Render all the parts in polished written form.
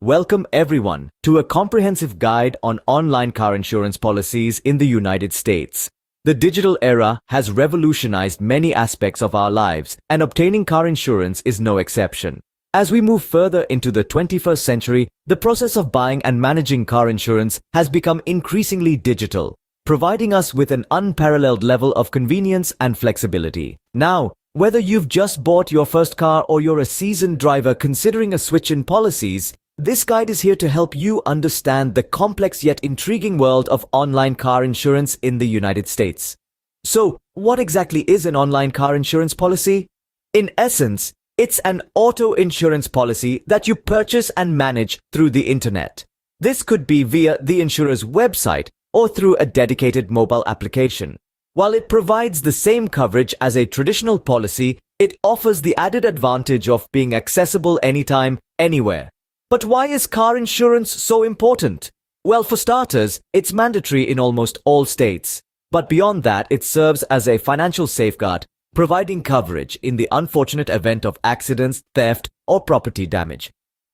Welcome everyone to a comprehensive guide on online car insurance policies in the United States. The digital era has revolutionized many aspects of our lives, and obtaining car insurance is no exception. As we move further into the 21st century, the process of buying and managing car insurance has become increasingly digital, providing us with an unparalleled level of convenience and flexibility. Now, whether you've just bought your first car or you're a seasoned driver considering a switch in policies, this guide is here to help you understand the complex yet intriguing world of online car insurance in the United States. So, what exactly is an online car insurance policy? In essence, it's an auto insurance policy that you purchase and manage through the internet. This could be via the insurer's website or through a dedicated mobile application. While it provides the same coverage as a traditional policy, it offers the added advantage of being accessible anytime, anywhere. But why is car insurance so important? Well, for starters, it's mandatory in almost all states. But beyond that, it serves as a financial safeguard, providing coverage in the unfortunate event of accidents, theft, or property damage.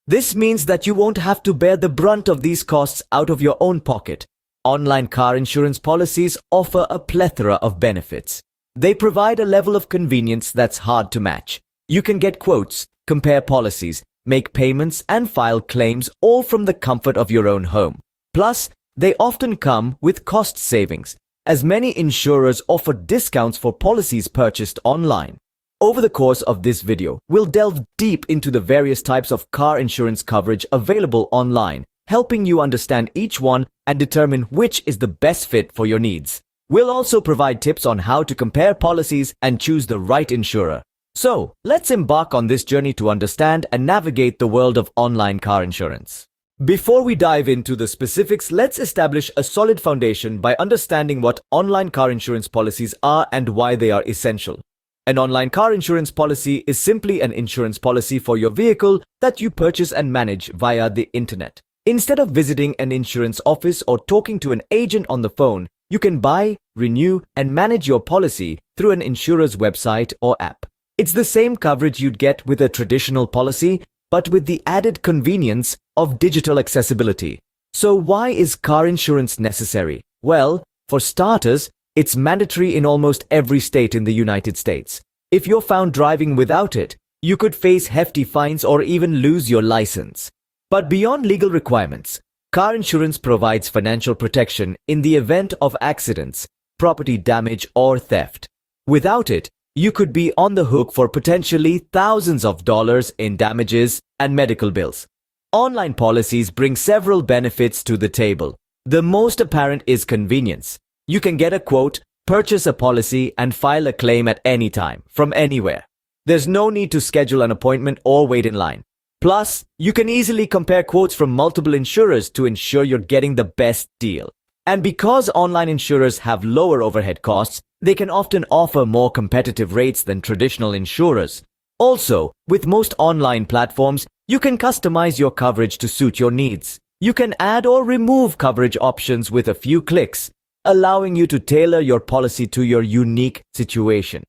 This means that you won't have to bear the brunt of these costs out of your own pocket. Online car insurance policies offer a plethora of benefits. They provide a level of convenience that's hard to match. You can get quotes, compare policies, make payments, and file claims all from the comfort of your own home. Plus, they often come with cost savings, as many insurers offer discounts for policies purchased online. Over the course of this video, we'll delve deep into the various types of car insurance coverage available online, helping you understand each one and determine which is the best fit for your needs. We'll also provide tips on how to compare policies and choose the right insurer. So, let's embark on this journey to understand and navigate the world of online car insurance. Before we dive into the specifics, let's establish a solid foundation by understanding what online car insurance policies are and why they are essential. An online car insurance policy is simply an insurance policy for your vehicle that you purchase and manage via the internet. Instead of visiting an insurance office or talking to an agent on the phone, you can buy, renew, and manage your policy through an insurer's website or app. It's the same coverage you'd get with a traditional policy, but with the added convenience of digital accessibility. So why is car insurance necessary? Well, for starters, it's mandatory in almost every state in the United States. If you're found driving without it, you could face hefty fines or even lose your license. But beyond legal requirements, car insurance provides financial protection in the event of accidents, property damage, or theft. Without it, you could be on the hook for potentially thousands of dollars in damages and medical bills. Online policies bring several benefits to the table. The most apparent is convenience. You can get a quote, purchase a policy, and file a claim at any time, from anywhere. There's no need to schedule an appointment or wait in line. Plus, you can easily compare quotes from multiple insurers to ensure you're getting the best deal. And because online insurers have lower overhead costs, they can often offer more competitive rates than traditional insurers. Also, with most online platforms, you can customize your coverage to suit your needs. You can add or remove coverage options with a few clicks, allowing you to tailor your policy to your unique situation.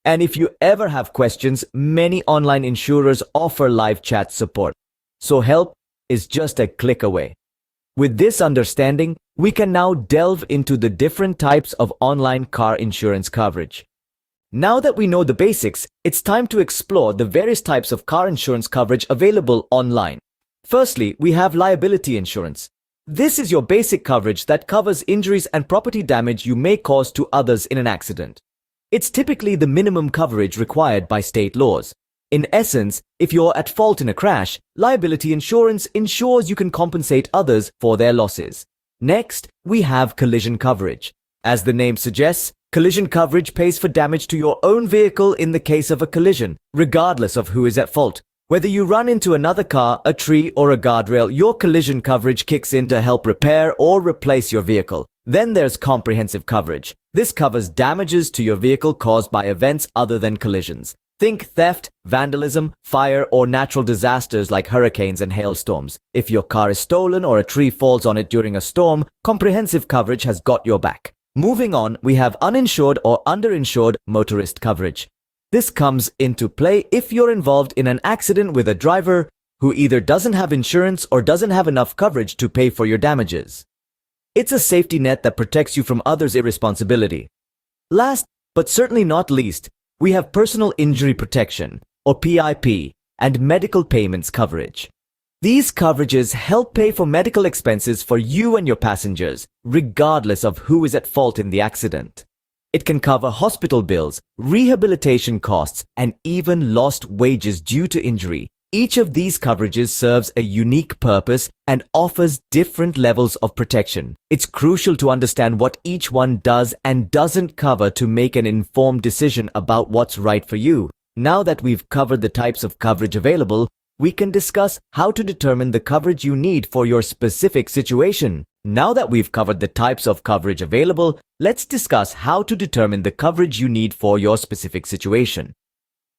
And if you ever have questions, many online insurers offer live chat support, so help is just a click away. With this understanding, we can now delve into the different types of online car insurance coverage. Now that we know the basics, it's time to explore the various types of car insurance coverage available online. Firstly, we have liability insurance. This is your basic coverage that covers injuries and property damage you may cause to others in an accident. It's typically the minimum coverage required by state laws. In essence, if you're at fault in a crash, liability insurance ensures you can compensate others for their losses. Next, we have collision coverage. As the name suggests, collision coverage pays for damage to your own vehicle in the case of a collision, regardless of who is at fault. Whether you run into another car, a tree, or a guardrail, your collision coverage kicks in to help repair or replace your vehicle. Then there's comprehensive coverage. This covers damages to your vehicle caused by events other than collisions. Think theft, vandalism, fire, or natural disasters like hurricanes and hailstorms. If your car is stolen or a tree falls on it during a storm, comprehensive coverage has got your back. Moving on, we have uninsured or underinsured motorist coverage. This comes into play if you're involved in an accident with a driver who either doesn't have insurance or doesn't have enough coverage to pay for your damages. It's a safety net that protects you from others' irresponsibility. Last, but certainly not least, we have personal injury protection, or PIP, and medical payments coverage. These coverages help pay for medical expenses for you and your passengers, regardless of who is at fault in the accident. It can cover hospital bills, rehabilitation costs, and even lost wages due to injury. Each of these coverages serves a unique purpose and offers different levels of protection. It's crucial to understand what each one does and doesn't cover to make an informed decision about what's right for you. Now that we've covered the types of coverage available, we can discuss how to determine the coverage you need for your specific situation. Now that we've covered the types of coverage available, let's discuss how to determine the coverage you need for your specific situation.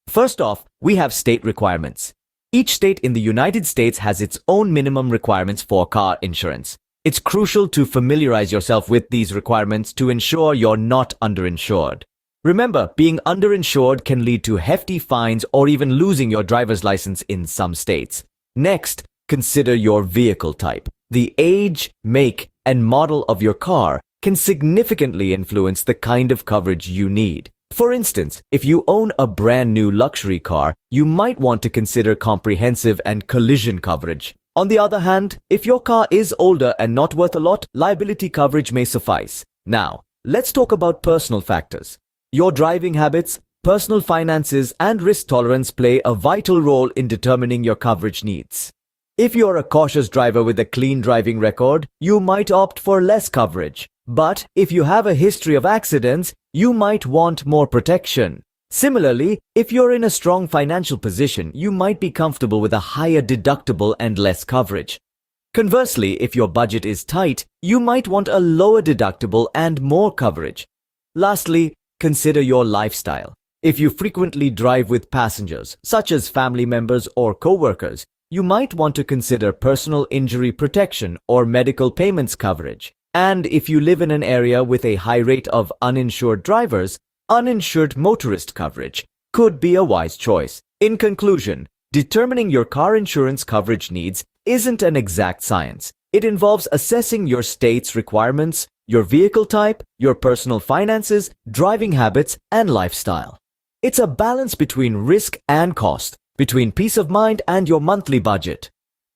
First off, we have state requirements. Each state in the United States has its own minimum requirements for car insurance. It's crucial to familiarize yourself with these requirements to ensure you're not underinsured. Remember, being underinsured can lead to hefty fines or even losing your driver's license in some states. Next, consider your vehicle type. The age, make, and model of your car can significantly influence the kind of coverage you need. For instance, if you own a brand new luxury car, you might want to consider comprehensive and collision coverage. On the other hand, if your car is older and not worth a lot, liability coverage may suffice. Now, let's talk about personal factors. Your driving habits, personal finances, and risk tolerance play a vital role in determining your coverage needs. If you're a cautious driver with a clean driving record, you might opt for less coverage. But if you have a history of accidents, you might want more protection. Similarly, if you're in a strong financial position, you might be comfortable with a higher deductible and less coverage. Conversely, if your budget is tight, you might want a lower deductible and more coverage. Lastly, consider your lifestyle. If you frequently drive with passengers, such as family members or co-workers, you might want to consider personal injury protection or medical payments coverage. And if you live in an area with a high rate of uninsured drivers, uninsured motorist coverage could be a wise choice. In conclusion, determining your car insurance coverage needs isn't an exact science. It involves assessing your state's requirements, your vehicle type, your personal finances, driving habits, and lifestyle. It's a balance between risk and cost, between peace of mind and your monthly budget.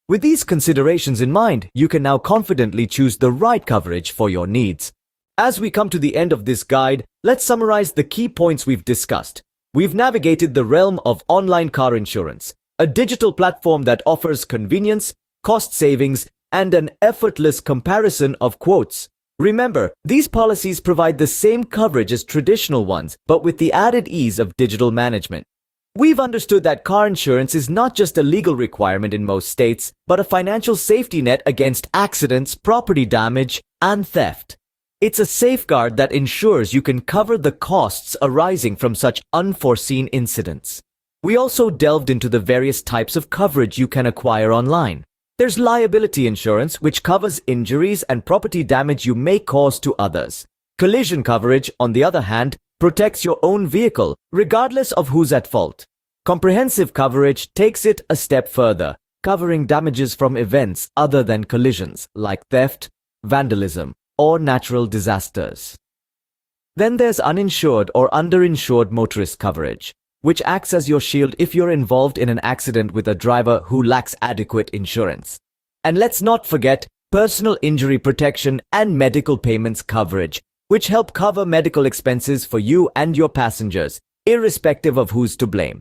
With these considerations in mind, you can now confidently choose the right coverage for your needs. As we come to the end of this guide, let's summarize the key points we've discussed. We've navigated the realm of online car insurance, a digital platform that offers convenience, cost savings, and an effortless comparison of quotes. Remember, these policies provide the same coverage as traditional ones, but with the added ease of digital management. We've understood that car insurance is not just a legal requirement in most states, but a financial safety net against accidents, property damage, and theft. It's a safeguard that ensures you can cover the costs arising from such unforeseen incidents. We also delved into the various types of coverage you can acquire online. There's liability insurance, which covers injuries and property damage you may cause to others. Collision coverage, on the other hand, protects your own vehicle, regardless of who's at fault. Comprehensive coverage takes it a step further, covering damages from events other than collisions, like theft, vandalism, or natural disasters. Then there's uninsured or underinsured motorist coverage, which acts as your shield if you're involved in an accident with a driver who lacks adequate insurance. And let's not forget personal injury protection and medical payments coverage, which help cover medical expenses for you and your passengers, irrespective of who's to blame.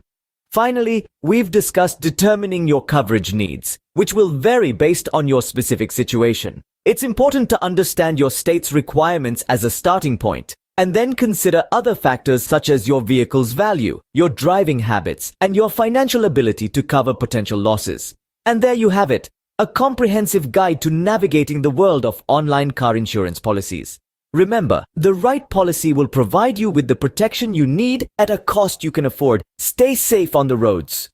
Finally, we've discussed determining your coverage needs, which will vary based on your specific situation. It's important to understand your state's requirements as a starting point, and then consider other factors such as your vehicle's value, your driving habits, and your financial ability to cover potential losses. And there you have it, a comprehensive guide to navigating the world of online car insurance policies. Remember, the right policy will provide you with the protection you need at a cost you can afford. Stay safe on the roads.